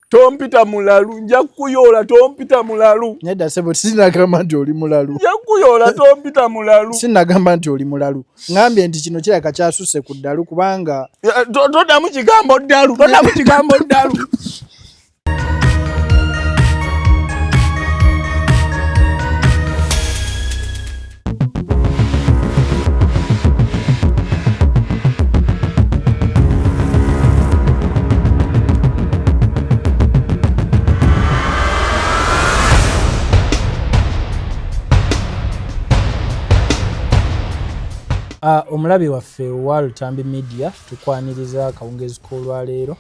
tompita mulalu nja kuyola tompita mulalu nedda sebo sinagamba nti oli mulalu nja kuyola tompita mulalu sinagamba nti oli mulalu ngambye nti kino kiraka kyasusse ku ddalu kubanga todamu kigambo ddalu todamu kigambo ddalu omulabi waffe wa Lutambi Media tukwaniriza akawungezi k'olwaleero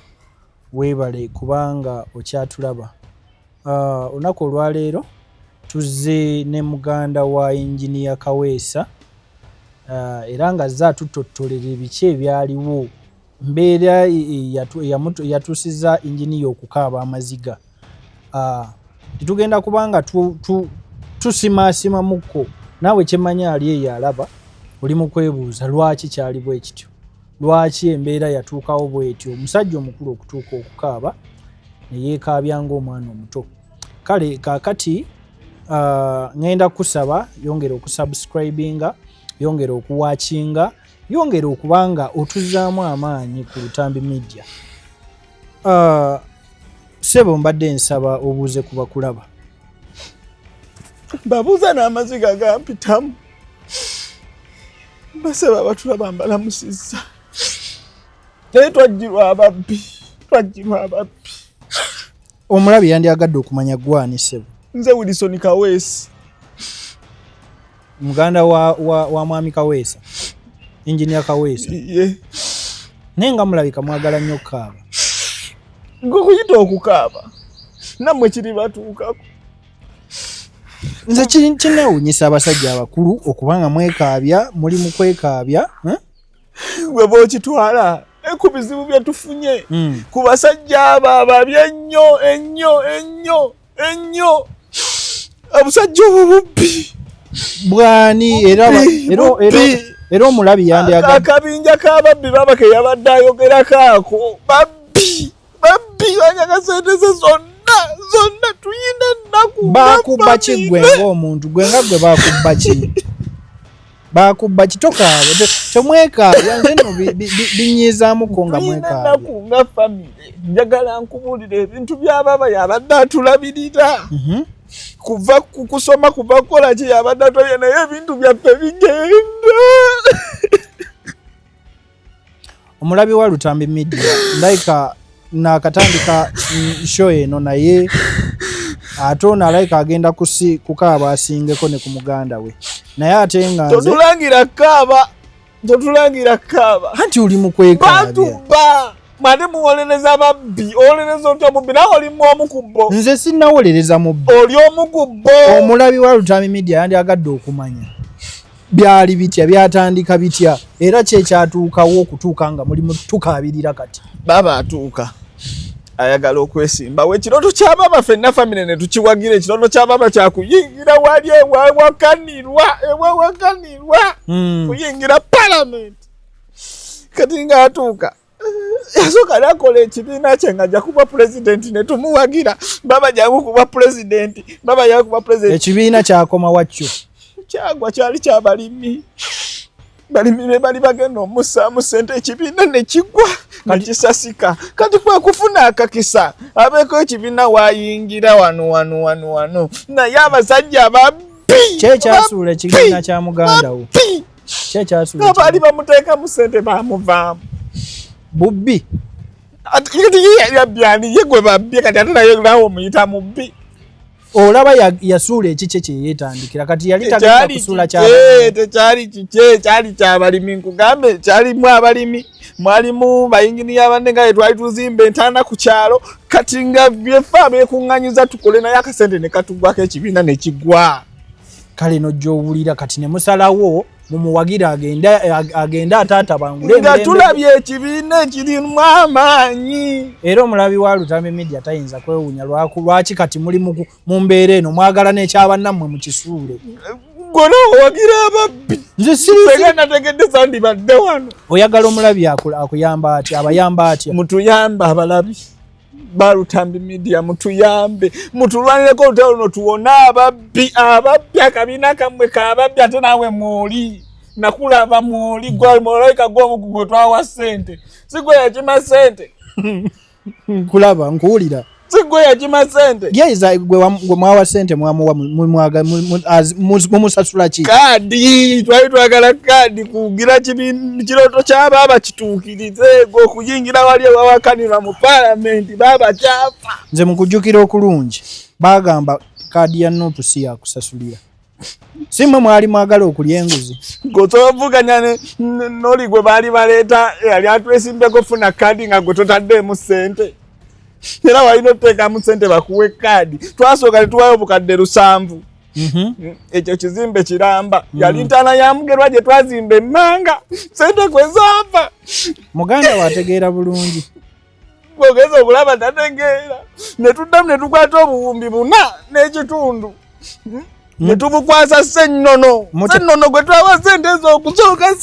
weebale kubanga okyatulaba. Olunaku olwaleero tuzze ne muganda wa Engineer Kaweesa era nga azze atutottolera ebiki ebyaliwo mbeera yatuusizza Engineer okukaaba amaziga. Tetugenda kubanga tusimaasima mukko naawe kyemmanya ali eyo alaba oli mu kwebuuza lwaki kyali bwe kityo, lwaki embeera yatuukawo bwetyo, omusajja omukulu okutuuka okukaaba ne yeekaabya ng'omwana omuto. Kale kaakati ngenda kusaba yongera okusubscribinga, yongera okuwaakinga, yongera okubanga otuzzaamu amaanyi ku Lutambi Media. Ssebo mbadde nsaba obuuze ku bakulaba. Babuuza n'amaziga gampitamu. Basaba batulaba mbalamusizza. Naye twajjirwa ababbi. Omulabi yandyagadde okumanya gwani ssebo. Nze Wilson Kaweesi. Muganda wa mwami Kaweesa. Engineer Kaweesa. Ye. Naye nga mulabika mwagala nnyo okukaaba. Gwe kuyita okukaaba. Nammwe kiri batuukako. Nze kinneewuunyisa abasajja abakulu okubanga mwekaabya muli mu kwekaabya. Gwe bw'okitwala ku bizibu bye tufunye ku basajja abo ababi ennyo obusajja obubbi bwani era omulabi yandyagadde akabinja k'ababbi baba ke yabadde ayogerako ako babbi banyaga sente ze zonna tuyina ennaku baakubba ki gwe ng'omuntu gwe nga gwe baakubba ki tokaaba temwekaabya nze nno binyizaamuko nga mwekaabya ennaku nga famire njagala nkubuulira ebintu by'ababa yabadde atulabirira kuva kusoma kuva kukola ki yabadde atulabirira naye ebintu byaffe bigenda. Omulabi wa Lutambi Media ndayika nakatandika show eno naye ate ono alayika agenda kukaaba asingeko ne ku muganda we naye ate nga nze totulangira kaaba anti oli mu kwekaabya batuba mwane muwolereza babbi owolereza otya mubbi nawe oli omukubbo nze sinnawolereza mubbi oli omukubbo. omulabi wa Lutambi Media yandyagadde okumanya byali bitya byatandika bitya era kyekyatuukawo okutuuka nga mulimu tukaabirira kati baba atuuka ayagala okwesimba wekirooto kyababa ffenna famire ne tukiwagira ekirooto kyababa kyakuyingira wali ewawakanirwa kuyingira parliament kati nga atuuka yasooka nakola ekibiina kye nga ajja kuba pulezidenti ne tumuwagira baba jangu kuba pulezidenti ekibiina kyakoma wakyo kyagwa kyali kyabalimi balimi be bali bagenda omussaamu ssente ekibiina ne kigwa nekisasika kati kwe kufuna akakisa abeeko ekibiina waayingira wano naye abasajja ababbi kyekyasuula ekibiina kya muganda wo kyekyasuula abaali bamuteekamu ssente baamuvaamu bubbi ati yabyani ye gwe babbi kati ate naye omuyita mubbi. Olaba yasuula ekikye kye yeetandikira kati yali tagenda kusuula tekyali kikye kyali kyabalimi nkugambe kyalimu abalimi mwalimu bayinginiya banne nga twali tuzimba entaana ku kyalo kati nga byefe abeekuŋŋanyiza tukole naye akasente ne katugwako ekibiina ne kigwa. Kale nojja owulira kati ne musalawo mumuwagira agende ataatabangule nga tulabye ekibiina ekirimu amaanyi. Era omulabi wa Lutambi Media tayinza kwewuunya lwaki kati muli mu mbeera eno mwagala n'ekyabannammwe mu kisuule. Gona owagira ababbi nze sirina nategedde sandi badde wano. Oyagala omulabi akuyamba atya abayamba atya? Mutuyamba abalabi Balutambi Media mutuyambe mutulwanireko olutalo luno tuwona ababbi akabina kamwe kababbi ate naawe mwoli nakulaba mwoli gwe mulaika gw'omugugu twawa ssente sigwe yakima ssente kulaba nkuwulira sigwe yakima ssente gyaiza gwe mwawa ssente mwamuwa mumusasula ki kadi twali twagala kadi kugira kiroto ky'abaaba kituukirize gwe okuyingira wali ewawakanirwa mu paalamenti baaba kyafa nze mukujjukira okulungi bagamba kadi ya Nuupu si yakusasulira simwe mwali mwagala okulya enguzi gotovuganya noli gwe baali baleeta yali atwesimbeko funa kadi nga gwe totaddemu ssente era walina oteekamu ssente bakuwe kadi twasooka netuwayo obukadde 700 ekyo kizimbe kiramba yali ntaana ya Mugerwa gye twazimba emmanga ssente kwe zaava muganda wategeera bulungi bwogeza okulaba tategeera netuddamu netukwata obuwumbi 4 n'ekitundu netubukwasa Ssennono gwe twawa ssente ez'okusooka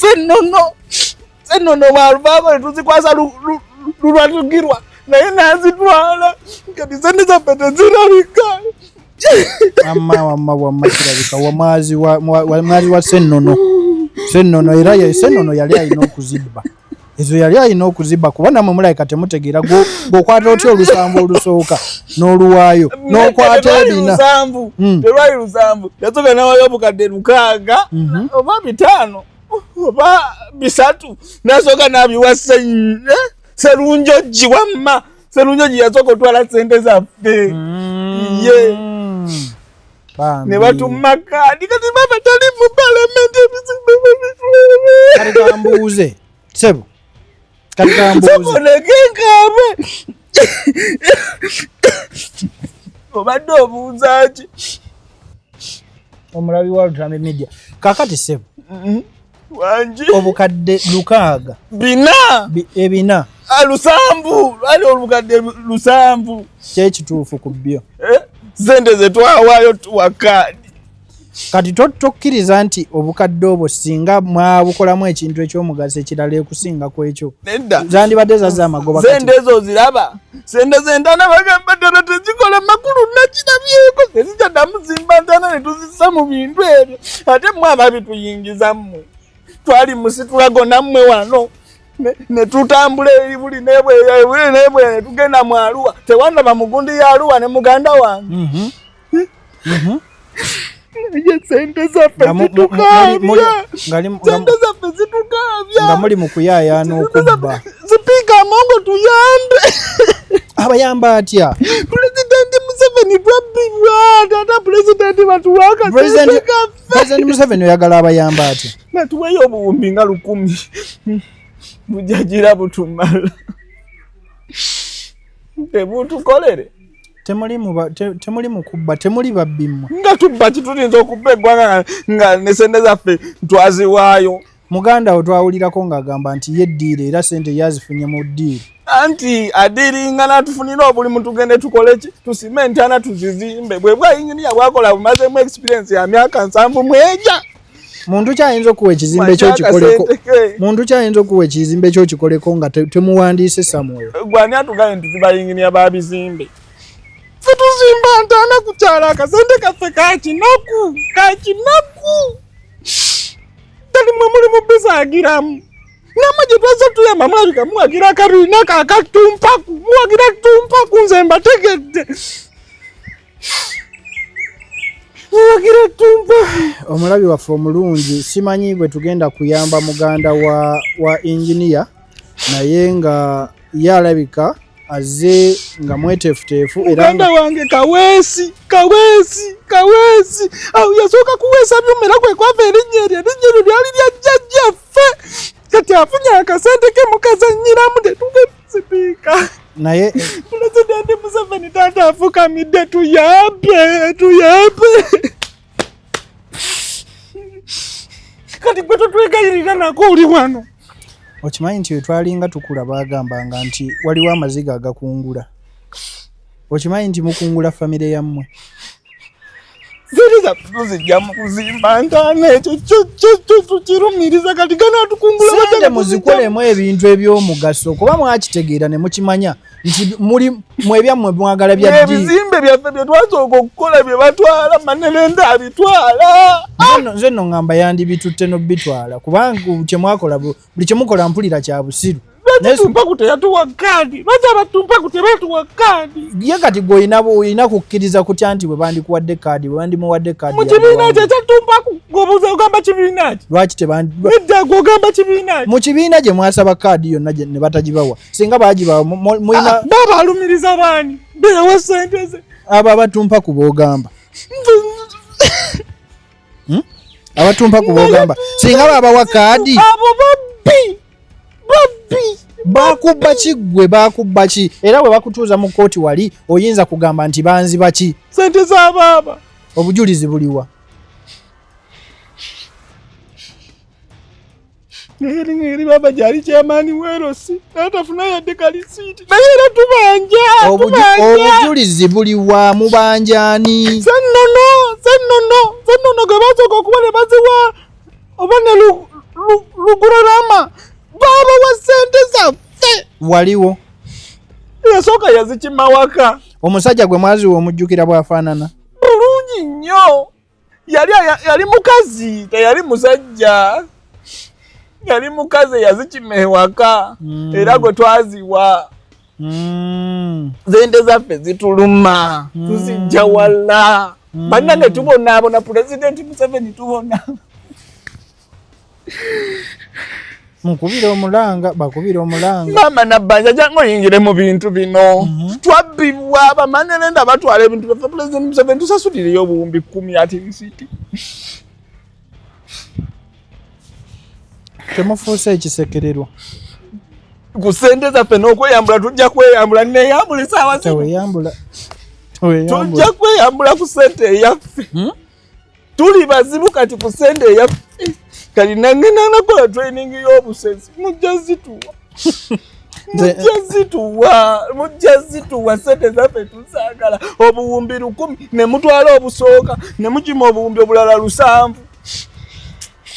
Ssennono bwaluvaako netuzikwasa lulwatugirwa naye nazitwala kati ssente zaffe tezirabika wamma kirabika wamwazi wa Ssennono era Ssennono yali alina okuzibba ezo yali alina okuzibba kuba namwe mulabika temutegeera gwokwata otya olusambu olusooka n'oluwaayo n'okwata ebina terwali 700 yasooka nawayo obukadde 600 oba 5 oba 3 nasooka nabiwa Sserunjogi wamma Sserunjogi yasooka otwala ssente zaffe ye ne batuma kadi kati baba tali mu paalamenti ebizimbe babitwala kati kambuuze sebo kati kambuuze nekekaabe obadde obuuza ki omulabi wa Lutambi Media kakati sebo wangi obukadde 600 ebina 700 ali obukadde 700 kyekituufu ku byo ssente ze twawaayo tuwa kadi kati tokkiriza nti obukadde obwo singa mwabukolamu ekintu ekyomugaso ekirala ekusinga ku ekyo zandibadde zazza amagoba ssente ezo ziraba ssente z'entaana bagamba ddala tezikola makulu nakirabyeko tezijaddamu zimba ntaana ne tuzissa mu bintu ebyo ate mwe ababituyingizamu twali musitula gonna mmwe wano ne tutambula eri buli nebweya ne tugenda mu Arua tewandaba mugundi ya Arua ne muganda wange ssente zaffe zitukaabya nga muli mu kuyaayaana okubba sipiika Amongo tuyambe abayamba atya pulezidenti Museveni twabbibwa tata pulezidenti batuwaaka Pulezidenti Museveni oyagala abayamba atya natuweyo obuwumbi nga 10 bujagira butumala tebutukolere temuli mukubba temuli babbi mmwe nga tubba kituyinza okubba eggwanga nga ne ssente zaffe twaziwaayo muganda we twawulirako ng'agamba nti ye ddiiro era ssente yazifunye mu ddiiro anti adiringa natufunira obulimu tugende tukole ki tusime entaana tuzizimbe bwe bwayinginiya bwakola bumazemu experience ya myaka 7 mweja muntu kyayinza okuwa ekizimbe kyokikoleko muntu kyayinza okuwa ekizimbe kyokikoleko nga temuwandiise Samuel gwani atugaye nti tubayinginiya babizimbe ffe tuzimba ntaana kukyala akasente kaffe kakinaku tali mwe muli mubisagiramu namwe gye twaza tuyamba mulabika muwagira akarina kakatumpaku muwagira tumpaku nze mbategedde muwagira tumpaku omulabi waffe omulungi simanyi bwe tugenda kuyamba muganda wa engineer naye nga ye alabika azze nga mweteefuteefu era muganda wange kaweesi awo yasooka kuweesa byumera kwe kwava erinnya eryo lyali lya jjajjaffe kati afunye akasente ke mukazanyiramu tetuge naye pulezidenti Museveni taata afukamidde tuyambe kati gwe totwegayirira nako oli wano okimanyi nti wetwalinga tukula bagambanga nti waliwo amaziga agakungula okimanyi nti mukungula famire yammwe ziri zaffe tuzijja mu kuzimba ntaana ekyo tukirumiriza kati gana tukungula sente muzikolemu ebintu ebyomugaso kuba mwakitegeera ne mukimanya nti mwebyammwe mwagala bya ddi ebizimbe byaffe bye twasooka okukola bye batwala Manerenda abitwala nze nno ngamba yandibitutte n'obitwala kubanga kyemwakola buli kyemukola mpulira kya busiru Tumpaku teyatuwa kaadi lwaki abatumpaku tebatuwa kaadi ye kati gwe olina kukkiriza kutya nti bwe bandikuwadde kaadi bwe bandimuwadde kaadi mu kibiina kye ekyatumpaku ng'obuuza ogamba kibiina ki lwaki edda gw'ogamba kibiina ki mu kibiina gye mwasaba kaadi yonna ne batagibawa singa baagibawa mulina baba alumiriza baani beyawa sente ze abo abatumpaku boogamba abatumpaku boogamba singa babawa kaadi abo babbi bakubba ki gwe bakubba ki era bwe bakutuuza mu kooti wali oyinza kugamba nti banziba ki sente za baaba obujulizi buliwa eri baba gyali kyamaani weerosi natafuna yadde kalisiiti naye era tubanja obujulizi buliwa mubanjani sennono gwe basooka okuba ne baziwa oba ne lugulolama baba wa sente zaffe waliwo yasooka yazikima waka omusajja gwe mwaziwa omujjukira bw'afaanana bulungi nnyo yali mukazi teyali musajja yali mukazi yazikima ewaka era gwe twaziwa sente zaffe zituluma tuzijja wala bannange tubonaabona pulezidenti Museveni tubona bakubira omulanga maama nabbanja jangu oyingire mu bintu bino twabbibwa bamanerenda batwala ebintu byaffe pulezidenti Museveni tusasulireyo obuwumbi 10 ati risiti temufuuse ekisekererwa ku sente zaffe n'okweyambula tujja kweyambula neeyambula esaawa tujja kweyambula ku sente eyaffe tuli bazibu kati ku sente eyaffe kali nangenda nakola training y'obusezi mujja zituwa sente zaffe tusaagala obuwumbi 10 ne mutwala obusooka ne mukima obuwumbi obulala 700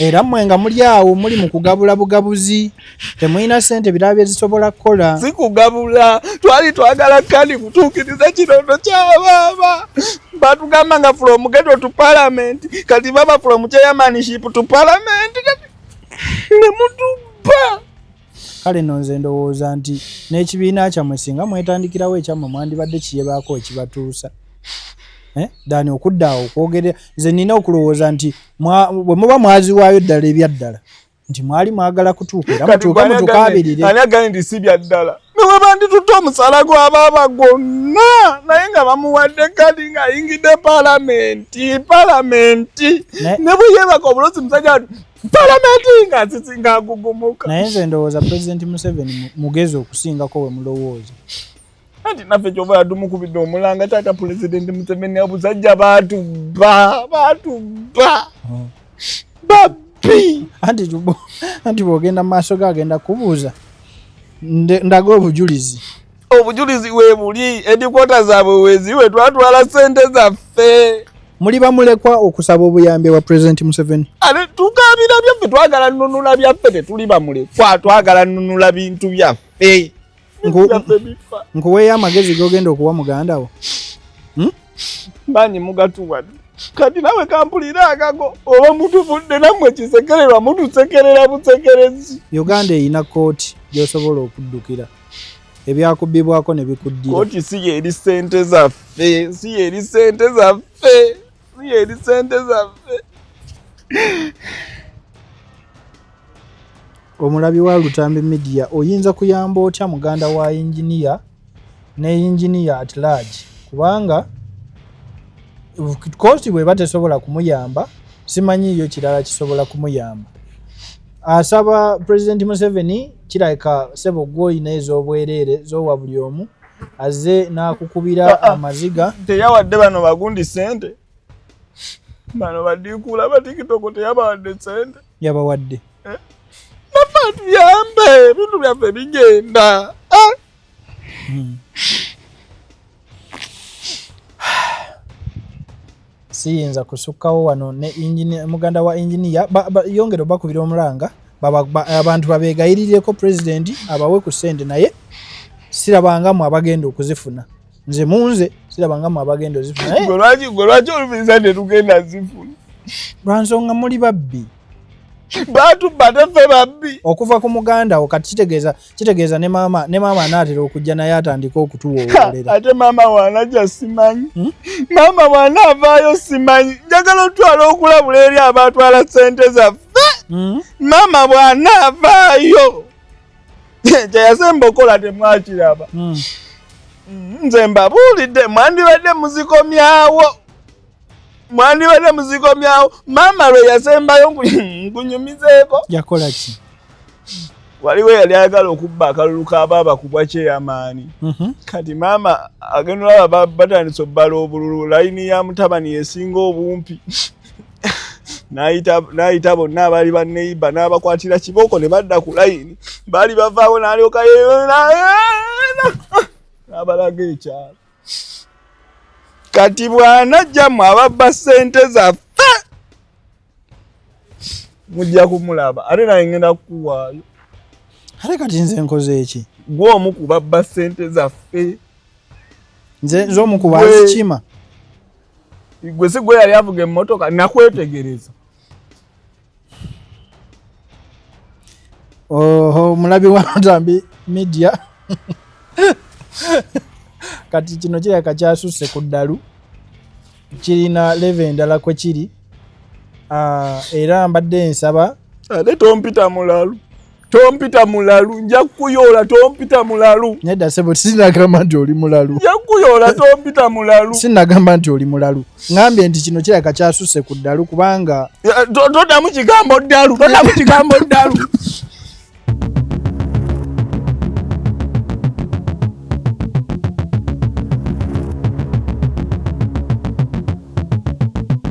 era mmwe nga muli awo muli mu kugabula bugabuzi temulina ssente birala bye zisobola kukola sikugabula twali twagala kandi kutuukiriza kirondo ky'abaaba batugamba nga from ghetto to parliament kati baba from chairmanship to parliament ne mutubba kale nno nze ndowooza nti n'ekibiina kyammwe singa mwetandikirawo ekyammwe mwandibadde kiyebaako ekibatuusa dani okuddaawo okwogerera nze nina okulowooza nti bwe muba mwaziwaayo ddala ebyaddala nti mwali mwagala kutuuka era mutuuke mutukaabirire ani agani nti si byaddala newe banditutte omusala gw'abaaba gwonna naye nga bamuwadde kadi ng'ayingidde palamenti ne buyebaka obulozi musajja wati palamenti ng'asisinga agugumuka naye nze ndowooza pulezidenti Museveni mugezi okusingako we mulowooza anti naffe kyova yadumukubidde omulanga taata pulezidenti Museveni abusajja batubba babbi anti bw'ogenda mu maaso ge agenda kubuuza ndaga obujulizi we buli edikwota zaabwe weziwe twatwala sente zaffe muli bamulekwa okusaba obuyambi wa pulezidenti Museveni ale tukabira byaffe twagala nnunula byaffe tetuli bamulekwa twagala nnunula bintu byaffe nkuweeyo amagezi g'ogenda okuwa muganda wo banyi mugatuwadde kati nawe kampulira agago oba mutuvudde nammwe kisekererwa mutusekerera busekerezi Uganda erina kooti gy'osobola okuddukira ebyakubbibwako ne bikuddira kooti si yeri sente zaffe omulabi wa Lutambi Media oyinza kuyamba otya muganda wa engineer ne engineer at large kubanga kooti bwe batesobola kumuyamba simanyi iyo kirala kisobola kumuyamba asaba President Museveni kirayika sebo gw'olina ez'obwereere z'owa buli omu azze n'akukubira amaziga teyawadde bano bagundi sente bano badikula batikitoko teyabawadde sente yabawadde naffe tuyambe ebintu byaffe bigenda siyinza kusukkawo wano ne muganda wa engineer yongera bakubira omulanga abantu babeegayirireko president abawe ku ssente naye sirabangamu abagenda okuzifuna nze munze sirabangamu abagenda ozifuna lwaki olumiriza tetugenda zifuna lwansonga muli babbi batubba teffe babbi okuva ku muganda wo kati kitegeeza ne maama anaatera okujja naye atandika okutuwoolera ate maama bw'anajja simanyi maama bw'anaavaayo simanyi njagala otwala okulabula eri abatwala ssente zaffe maama bw'anaavaayo kyeyasemba okola temwakiraba nze mbabuulidde mwandibadde muzikomyawo maama lwe yasembayo nkunyumizeeko yakola ki waliwo yali ayagala okubba akalulu k'abaaba kubwa kyeyamaani kati maama agenda olaba batandise obbala obululu layini ya mutabani esinga obumpi n'ayita bonna abaali banneiba n'abakwatira kibooko ne badda ku layini baali bavaawo n'alyoka n'abalaga ekyalo kati bw'anajjamu ababba ssente zaffe mujja kumulaba ate naye ngenda kukuwaayo ate kati nze nkoze eki gwe omu ku babba ssente zaffe nze omu ku bazikima gwe si gwe yali avuga emmotoka nakwetegereza mulabi wa Mutambi Media kati kino kiraka kyasusse ku ddalu kirina leve endala kwe kiri era mbadde nsaba ate tompita mulalu nja kukuyoola tompita mulalu nedda sebo sinagamba nti oli mulalu nja kukuyoola tompita mulalu sinagamba nti oli mulalu ngambye nti kino kiraka kyasusse ku ddalu kubanga todamu kigambo ddalu